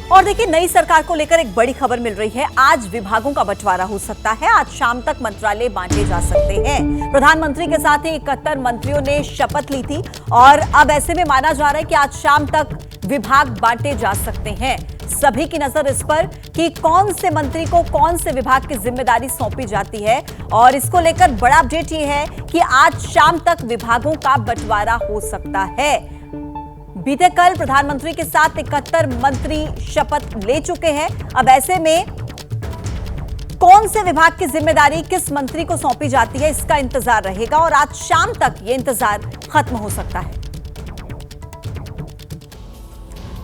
और देखिए, नई सरकार को लेकर एक बड़ी खबर मिल रही है। आज विभागों का बंटवारा हो सकता है। आज शाम तक मंत्रालय बांटे जा सकते हैं। प्रधानमंत्री के साथ ही 71 मंत्रियों ने शपथ ली थी और अब ऐसे में माना जा रहा है कि आज शाम तक विभाग बांटे जा सकते हैं। सभी की नजर इस पर कि कौन से मंत्री को कौन से विभाग की जिम्मेदारी सौंपी जाती है और इसको लेकर बड़ा अपडेट ये है कि आज शाम तक विभागों का बंटवारा हो सकता है। बीते कल प्रधानमंत्री के साथ 71 मंत्री शपथ ले चुके हैं। अब ऐसे में कौन से विभाग की जिम्मेदारी किस मंत्री को सौंपी जाती है, इसका इंतजार रहेगा और आज शाम तक यह इंतजार खत्म हो सकता है।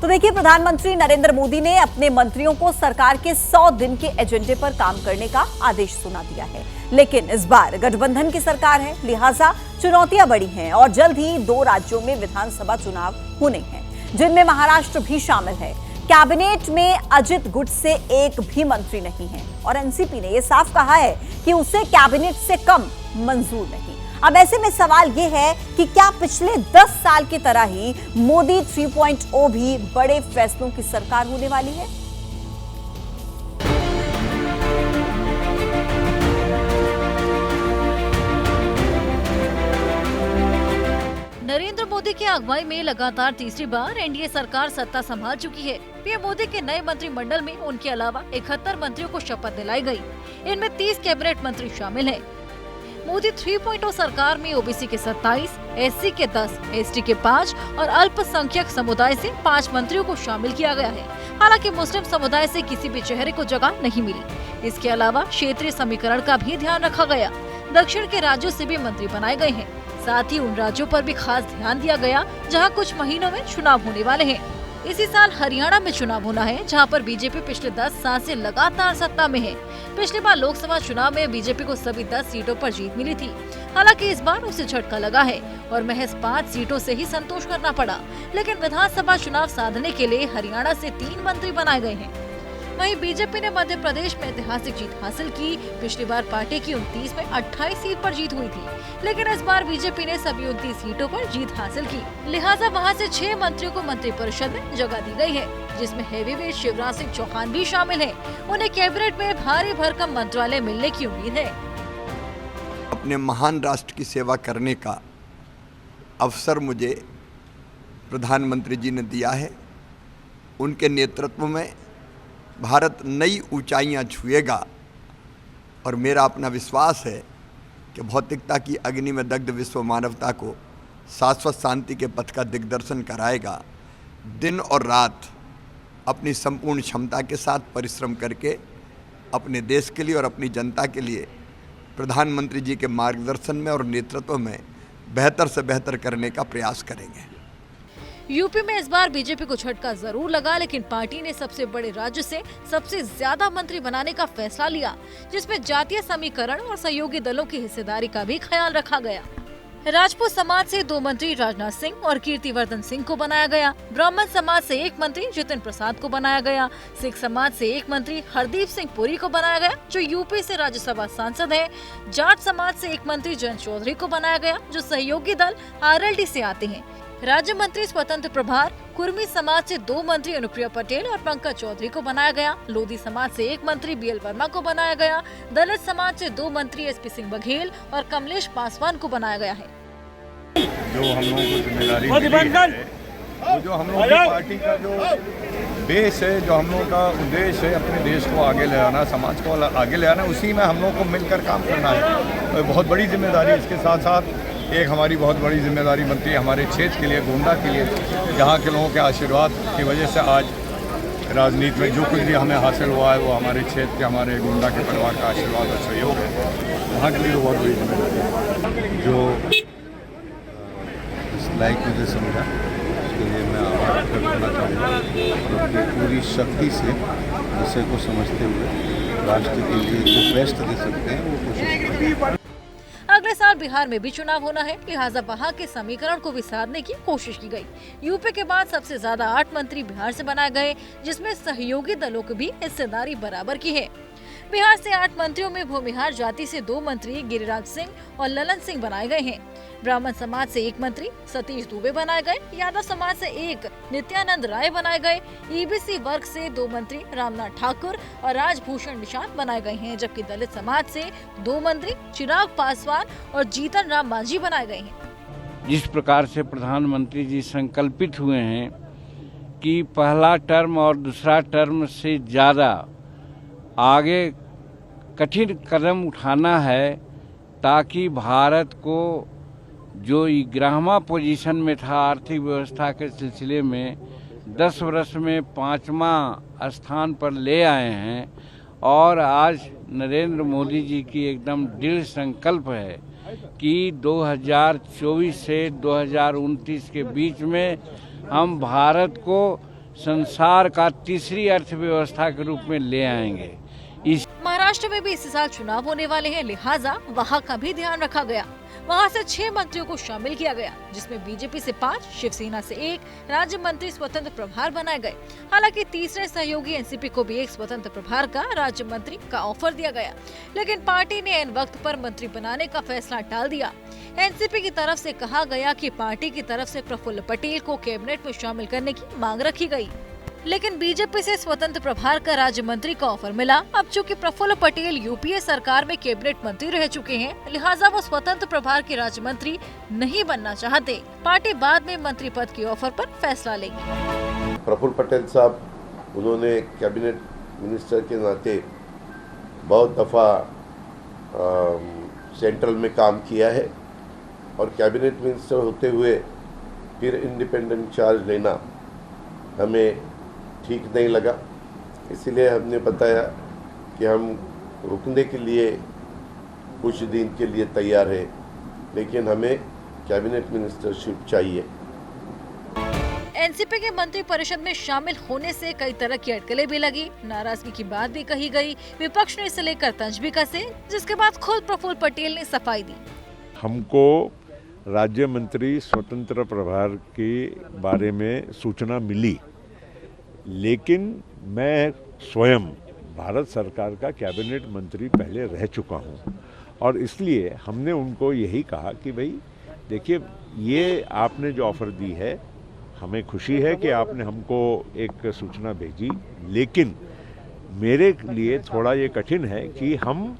तो देखिए, प्रधानमंत्री नरेंद्र मोदी ने अपने मंत्रियों को सरकार के 100 दिन के एजेंडे पर काम करने का आदेश सुना दिया है। लेकिन इस बार गठबंधन की सरकार है, लिहाजा चुनौतियां बड़ी हैं और जल्द ही 2 राज्यों में विधानसभा चुनाव होने हैं, जिनमें महाराष्ट्र भी शामिल है। कैबिनेट में अजित गुट से एक भी मंत्री नहीं है और एनसीपी ने यह साफ कहा है कि उसे कैबिनेट से कम मंजूर नहीं। अब ऐसे में सवाल यह है कि क्या पिछले 10 साल की तरह ही मोदी 3.0 भी बड़े फैसलों की सरकार होने वाली है? नरेंद्र मोदी की अगुवाई में लगातार तीसरी बार एनडीए सरकार सत्ता संभाल चुकी है। पीएम मोदी के नए मंत्रिमंडल में उनके अलावा 71 मंत्रियों को शपथ दिलाई गई। इनमें 30 कैबिनेट मंत्री शामिल हैं। मोदी 3.0 सरकार में ओबीसी के 27, एससी के 10, एसटी के 5 और अल्पसंख्यक समुदाय से 5 मंत्रियों को शामिल किया गया है। हालांकि मुस्लिम समुदाय से किसी भी चेहरे को जगह नहीं मिली। इसके अलावा क्षेत्रीय समीकरण का भी ध्यान रखा गया। दक्षिण के राज्यों से भी मंत्री बनाए गए हैं। साथ ही उन राज्यों पर भी खास ध्यान दिया गया जहां कुछ महीनों में चुनाव होने वाले हैं। इसी साल हरियाणा में चुनाव होना है, जहां पर बीजेपी पिछले 10 साल से लगातार सत्ता में है। पिछली बार लोकसभा चुनाव में बीजेपी को सभी 10 सीटों पर जीत मिली थी। हालांकि इस बार उसे झटका लगा है और महज 5 सीटों से ही संतोष करना पड़ा। लेकिन विधानसभा चुनाव साधने के लिए हरियाणा से 3 मंत्री बनाए गए हैं। वहीं बीजेपी ने मध्य प्रदेश में ऐतिहासिक जीत हासिल की। पिछली बार पार्टी की 29 में 28 सीट पर जीत हुई थी, लेकिन इस बार बीजेपी ने सभी 29 सीटों पर जीत हासिल की। लिहाजा वहां से 6 मंत्रियों को मंत्रिपरिषद में जगह दी गई है, जिसमें हेवीवेट शिवराज सिंह चौहान भी शामिल है। उन्हें कैबिनेट में भारी भरकम मंत्रालय मिलने की उम्मीद है। अपने महान राष्ट्र की सेवा करने का अवसर मुझे प्रधानमंत्री जी ने दिया है। उनके नेतृत्व में भारत नई ऊंचाइयां छुएगा और मेरा अपना विश्वास है कि भौतिकता की अग्नि में दग्ध विश्व मानवता को शाश्वत शांति के पथ का दिग्दर्शन कराएगा। दिन और रात अपनी संपूर्ण क्षमता के साथ परिश्रम करके अपने देश के लिए और अपनी जनता के लिए प्रधानमंत्री जी के मार्गदर्शन में और नेतृत्व में बेहतर से बेहतर करने का प्रयास करेंगे। यूपी में इस बार बीजेपी को झटका जरूर लगा, लेकिन पार्टी ने सबसे बड़े राज्य से सबसे ज्यादा मंत्री बनाने का फैसला लिया, जिसमें जातीय समीकरण और सहयोगी दलों की हिस्सेदारी का भी ख्याल रखा गया। राजपूत समाज से 2 मंत्री राजनाथ सिंह और कीर्तिवर्धन सिंह को बनाया गया। ब्राह्मण समाज से 1 मंत्री जितिन प्रसाद को बनाया गया। सिख समाज से 1 मंत्री हरदीप सिंह पुरी को बनाया गया, जो यूपी से राज्यसभा सांसद है। जाट समाज से 1 मंत्री जयंत चौधरी को बनाया गया, जो सहयोगी दल आरएलडी से आते हैं। राज्य मंत्री स्वतंत्र प्रभार कुर्मी समाज से 2 मंत्री अनुप्रिया पटेल और पंकज चौधरी को बनाया गया। लोधी समाज से 1 मंत्री बीएल वर्मा को बनाया गया। दलित समाज से 2 मंत्री एसपी सिंह बघेल और कमलेश पासवान को बनाया गया है। जो हम लोगों को जिम्मेदारी मिली है, वो जो हम लोगों की पार्टी का जो बेस है, जो हम लोगों का उद्देश्य है, अपने देश को आगे ले आना, समाज को आगे ले आना, उसी में हम लोगों को मिलकर काम करना है। बहुत बड़ी जिम्मेदारी। इसके साथ साथ एक हमारी बहुत बड़ी जिम्मेदारी बनती है हमारे क्षेत्र के लिए, गोंडा के लिए, जहाँ के लोगों के आशीर्वाद की वजह से आज राजनीति में जो कुछ भी हमें हासिल हुआ है वो हमारे क्षेत्र के, हमारे गोंडा के परिवार का आशीर्वाद और सहयोग है। वहाँ के लिए बहुत बड़ी जिम्मेदारी है। जो इस लायक मुझे समझा, उसके लिए मैं आभार व्यक्त करना चाहूँगा। अपनी पूरी शक्ति से विषय को समझते हुए राष्ट्र के लिए जो बेस्ट दे सकते हैं वो कोशिश करें। अगले साल बिहार में भी चुनाव होना है, लिहाजा वहाँ के समीकरण को भी साधने की कोशिश की गई। यूपी के बाद सबसे ज्यादा 8 मंत्री बिहार से बनाए गए, जिसमें सहयोगी दलों की भी हिस्सेदारी बराबर की है। बिहार से 8 मंत्रियों में भूमिहार जाति से 2 मंत्री गिरिराज सिंह और ललन सिंह बनाए गए हैं। ब्राह्मण समाज से 1 मंत्री सतीश दुबे बनाए गए, यादव समाज से 1 नित्यानंद राय बनाए गए, ईबीसी वर्ग से 2 मंत्री रामनाथ ठाकुर और राजभूषण निषाद बनाए गए हैं, जबकि दलित समाज से 2 मंत्री चिराग पासवान और जीतन राम मांझी बनाए गए हैं। जिस प्रकार से प्रधानमंत्री जी संकल्पित हुए हैं कि पहला टर्म और दूसरा टर्म से ज़्यादा आगे कठिन कदम उठाना है ताकि भारत को जो 11वां पोजीशन में था आर्थिक व्यवस्था के सिलसिले में 10 वर्ष में 5वां स्थान पर ले आए हैं। और आज नरेंद्र मोदी जी की एकदम दृढ़ संकल्प है कि 2024 से 2029 के बीच में हम भारत को संसार का तीसरी अर्थव्यवस्था के रूप में ले आएंगे। महाराष्ट्र में भी इसी साल चुनाव होने वाले हैं, लिहाजा वहां का भी ध्यान रखा गया। वहां से 6 मंत्रियों को शामिल किया गया, जिसमें बीजेपी से 5, शिवसेना से 1 राज्य मंत्री स्वतंत्र प्रभार बनाए गए। हालांकि तीसरे सहयोगी एनसीपी को भी 1 स्वतंत्र प्रभार का राज्य मंत्री का ऑफर दिया गया, लेकिन पार्टी ने ऐन वक्त पर मंत्री बनाने का फैसला टाल दिया। एनसीपी की तरफ से कहा गया कि पार्टी की तरफ से प्रफुल्ल पटेल को कैबिनेट में शामिल करने की मांग रखी गई, लेकिन बीजेपी से स्वतंत्र प्रभार का राज्य मंत्री का ऑफर मिला। अब चूंकि प्रफुल्ल पटेल यूपीए सरकार में कैबिनेट मंत्री रह चुके हैं, लिहाजा वो स्वतंत्र प्रभार के राज्य मंत्री नहीं बनना चाहते। पार्टी बाद में मंत्री पद के ऑफर पर फैसला लेगी। प्रफुल्ल पटेल साहब, उन्होंने कैबिनेट मिनिस्टर के नाते बहुत दफा सेंट्रल में काम किया है और कैबिनेट मिनिस्टर होते हुए फिर इंडिपेंडेंट चार्ज लेना हमें ठीक नहीं लगा। इसलिए हमने बताया कि हम रुकने के लिए कुछ दिन के लिए तैयार है, लेकिन हमें कैबिनेट मिनिस्टरशिप चाहिए। एनसीपी के मंत्री परिषद में शामिल होने से कई तरह की अटकलें भी लगी, नाराजगी की बात भी कही गई, विपक्ष ने इसे लेकर तंज भी कसे, जिसके बाद खुद प्रफुल्ल पटेल ने सफाई दी। हमको राज्य मंत्री स्वतंत्र प्रभार के बारे में सूचना मिली, लेकिन मैं स्वयं भारत सरकार का कैबिनेट मंत्री पहले रह चुका हूं और इसलिए हमने उनको यही कहा कि भाई देखिए, ये आपने जो ऑफ़र दी है, हमें खुशी है कि आपने हमको एक सूचना भेजी, लेकिन मेरे लिए थोड़ा ये कठिन है कि हम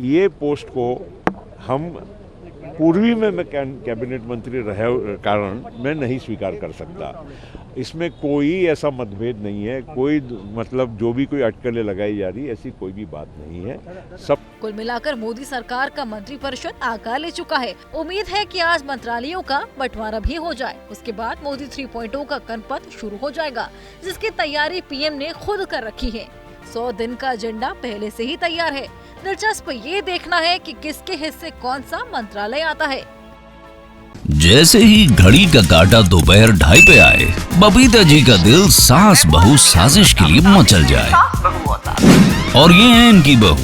ये पोस्ट को हम पूर्वी में मैं कैबिनेट मंत्री रहे कारण मैं नहीं स्वीकार कर सकता। इसमें कोई ऐसा मतभेद नहीं है, कोई मतलब जो भी कोई अटकलें लगाई जा रही, ऐसी कोई भी बात नहीं है। सब कुल मिलाकर मोदी सरकार का मंत्री परिषद आकार ले चुका है। उम्मीद है कि आज मंत्रालयों का बंटवारा भी हो जाए, उसके बाद मोदी 3.0 का गणपथ शुरू हो जाएगा, जिसकी तैयारी पीएम ने खुद कर रखी है। 100 दिन का एजेंडा पहले से ही तैयार है। दिलचस्प ये देखना है कि किसके हिस्से कौन सा मंत्रालय आता है। जैसे ही घड़ी का काटा दोपहर 2:30 पे आए, बबीता जी का दिल सास बहू साजिश के लिए मचल जाए। और ये है इनकी बहू,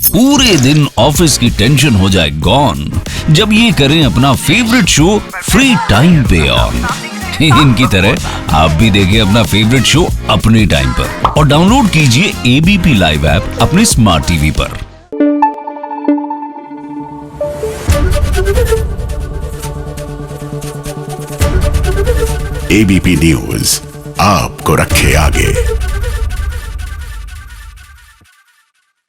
पूरे दिन ऑफिस की टेंशन हो जाए गॉन जब ये करें अपना फेवरेट शो फ्री टाइम पे ऑन। इनकी तरह आप भी देखिए अपना फेवरेट शो अपने टाइम पर और डाउनलोड कीजिए एबीपी लाइव ऐप अपने स्मार्ट टीवी पर। एबीपी न्यूज आपको रखे आगे।